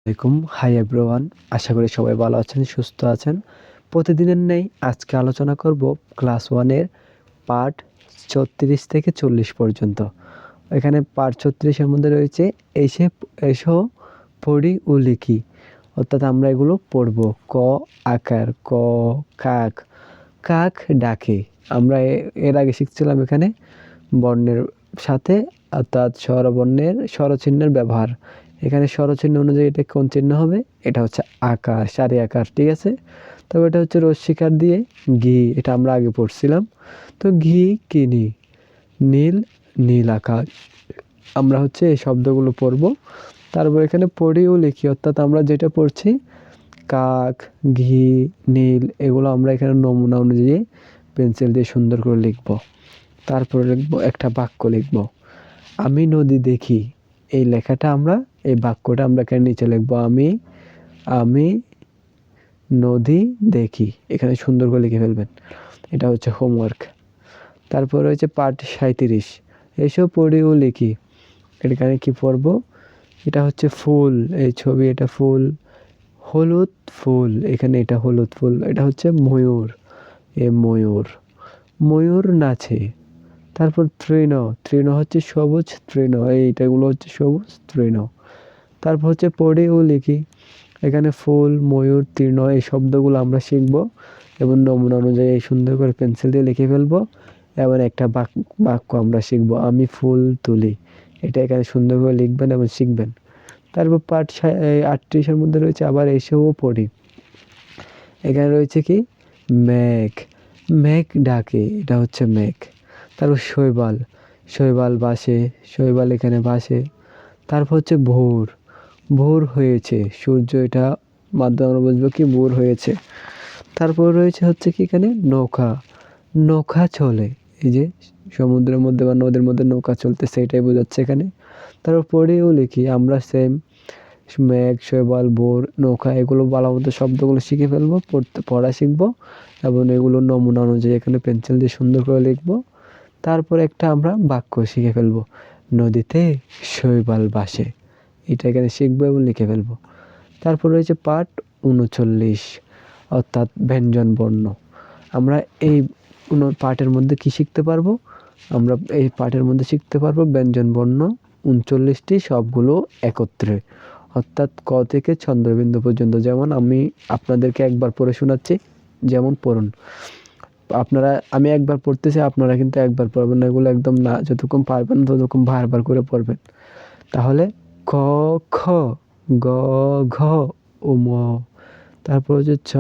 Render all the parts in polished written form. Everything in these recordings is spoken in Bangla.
আলাইকুম, হাই এভরিওয়ান। আশা করি সবাই ভালো আছেন, সুস্থ আছেন। প্রতিদিনের ন্যায় আজকে আলোচনা করব ক্লাস 1 এর পার্ট 36 থেকে 40 পর্যন্ত। এখানে পার্ট 36 এর মধ্যে রয়েছে এসো পড়ি ও লিখি। অর্থাৎ আমরা এগুলো পড়ব। ক আকার, ক কাক, কাক ডাকে। আমরা এর আগে শিখছিলাম এখানে বর্ণের সাথে অর্থাৎ স্বরবর্ণের স্বরচিহ্নের ব্যবহার। এখানে স্বরচিহ্ন অনুযায়ী এটা কোন চিহ্ন হবে? এটা হচ্ছে আকার, সারি আকার, ঠিক আছে? তবে এটা হচ্ছে রস্যিকার দিয়ে ঘি, এটা আমরা আগে পড়ছিলাম। তো ঘি কিনি, নীল নীল আকাশ। আমরা হচ্ছে এই শব্দগুলো পড়ব। তারপর এখানে পড়ি ও লিখি, অর্থাৎ আমরা যেটা পড়ছি কাক, ঘি, নীল, এগুলো আমরা এখানে নমুনা অনুযায়ী পেন্সিল দিয়ে সুন্দর করে লিখব। তারপরে লিখব একটা বাক্য লিখব, আমি নদী দেখি। এই লেখাটা আমরা এই বাক্যটা আমরা এখানে নিচে লিখব, আমি নদী দেখি। এখানে সুন্দর করে লিখে ফেলবেন। এটা হচ্ছে হোমওয়ার্ক। তারপর রয়েছে পার্ট 37, এসব পড়ি ও লিখি। এখানে কি পড়ব? এটা হচ্ছে ফুল, এই ছবি, এটা ফুল, হলুদ ফুল, এখানে এটা হলুদ ফুল। এটা হচ্ছে ময়ূর, ময়ূর, ময়ূর নাচে। তারপর তৃণ, তৃণ হচ্ছে সবুজ তৃণ, এইটাগুলো হচ্ছে সবুজ তৃণ। তারপর হচ্ছে পড়ি ও লিখি। এখানে ফুল, ময়ূর, তৃণ এই শব্দগুলো আমরা শিখব এবং নমুনা অনুযায়ী এই সুন্দর করে পেন্সিল দিয়ে লিখে ফেলবো। এবং একটা বাক্য আমরা শিখব, আমি ফুল তুলি। এটা এখানে সুন্দর করে লিখবেন এবং শিখবেন। তারপর পার্ট 38 মধ্যে রয়েছে আবার এসেও পড়ি। এখানে রয়েছে কি মেঘ, মেঘ ডাকে, এটা হচ্ছে মেঘ। তারপর শৈবাল, শৈবাল বাসে, শৈবাল এখানে বাসে। তারপর হচ্ছে ভোর, ভোর হয়েছে, সূর্য, এটা মাধ্যমে আমরা বুঝবো কি ভোর হয়েছে। তারপর রয়েছে হচ্ছে কি এখানে নৌকা, নৌকা চলে, এই যে সমুদ্রের মধ্যে বা নদীর মধ্যে নৌকা চলতেছে, এটাই বোঝাচ্ছে এখানে। তারপর পড়েও লিখি আমরা সেম মেঘ, শৈবাল, ভোর, নৌকা, এগুলো ভালো মতো শব্দগুলো শিখে ফেলবো, পড়া শিখবো এবং এগুলো নমুনা অনুযায়ী এখানে পেন্সিল দিয়ে সুন্দর করে লিখবো। তারপর একটা আমরা বাক্য শিখে ফেলবো, নদীতে শৈবাল বাসে। এটা এখানে শিখবো এবং লিখে ফেলবো। তারপর রয়েছে পার্ট 39, অর্থাৎ ব্যঞ্জন বর্ণ। আমরা এই পার্টের মধ্যে কি শিখতে পারবো? আমরা এই পার্টের মধ্যে শিখতে পারবো ব্যঞ্জন বর্ণ 39টি, সবগুলো একত্রে, অর্থাৎ ক থেকে চন্দ্রবিন্দু পর্যন্ত। যেমন আমি আপনাদেরকে একবার পড়ে শোনাচ্ছি, যেমন পড়ুন আপনারা। আমি একবার পড়তেছি, আপনারা কিন্তু একবার পড়বেন না, এগুলো একদম না, যতক্ষণ পারবেন ততক্ষণ বারবার করে পড়বেন। তাহলে ক খ, গ ঘ, ও ম। তারপর হচ্ছে ছ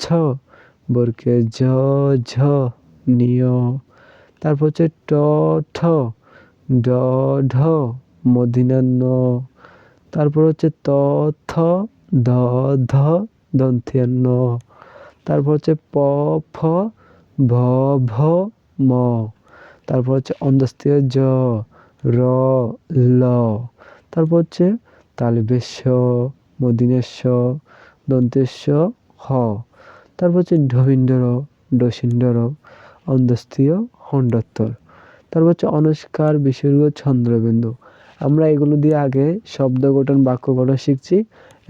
ছ, বর্গে ঝ ঝ, নিয়। তারপর হচ্ছে ট ঠ, ড ঢ, মূর্ধন্য ন। তারপর হচ্ছে ত থ, দ ধ, দন্ত্যে ন। তারপর হচ্ছে প ফ, ভ ভ, ম। তারপর হচ্ছে অন্ত্যেষ্টিয় জ, র, ল। তারপর হচ্ছে তালব্যের শ, মূর্ধন্যের ষ, দন্ত্যের স, হ। তারপর হচ্ছে ঢবিন্ডর, ডসিন্ডর, অন্ত্যেষ্টিয় হন্ডত্তর। তারপর হচ্ছে অনুস্কার, বিসর্গ, চন্দ্রবিন্দু। আমরা এগুলো দিয়ে আগে শব্দ গঠন, বাক্য গঠন শিখছি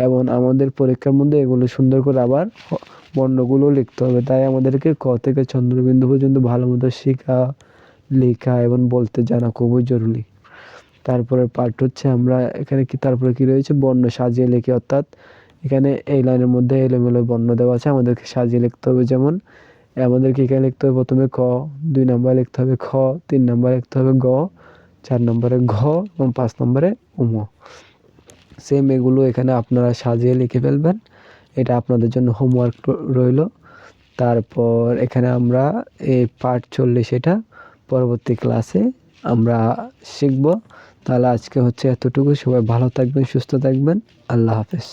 এবং আমাদের পরীক্ষার মধ্যে এগুলো সুন্দর করে আবার বর্ণগুলো লিখতে হবে। তাই আমাদেরকে ক থেকে চন্দ্রবিন্দু পর্যন্ত ভালো মতো শেখা, লেখা এবং বলতে জানা খুবই জরুরি। তারপরে পার্ট হচ্ছে আমরা এখানে কি, তারপরে কি রয়েছে বর্ণ সাজিয়ে লিখি, অর্থাৎ এখানে এই লাইনের মধ্যে এলোমেলো বর্ণ দেওয়া আছে, আমাদেরকে সাজিয়ে লিখতে হবে। যেমন আমাদেরকে এখানে লিখতে হবে প্রথমে ক, 2 নম্বরে লিখতে হবে খ, 3 নম্বরে লিখতে হবে গ, 4 নম্বরে ঘ এবং 5 নম্বরে উম। সেম এগুলো এখানে আপনারা সাজিয়ে লিখে ফেলবেন। এটা আপনাদের জন্য হোমওয়ার্ক রইল। তারপর এখানে আমরা এই পার্ট 40 এটা পরবর্তী ক্লাসে আমরা শিখব। তাহলে আজকে হচ্ছে এতটুকু। সবাই ভালো থাকবেন, সুস্থ থাকবেন। আল্লাহ হাফেজ।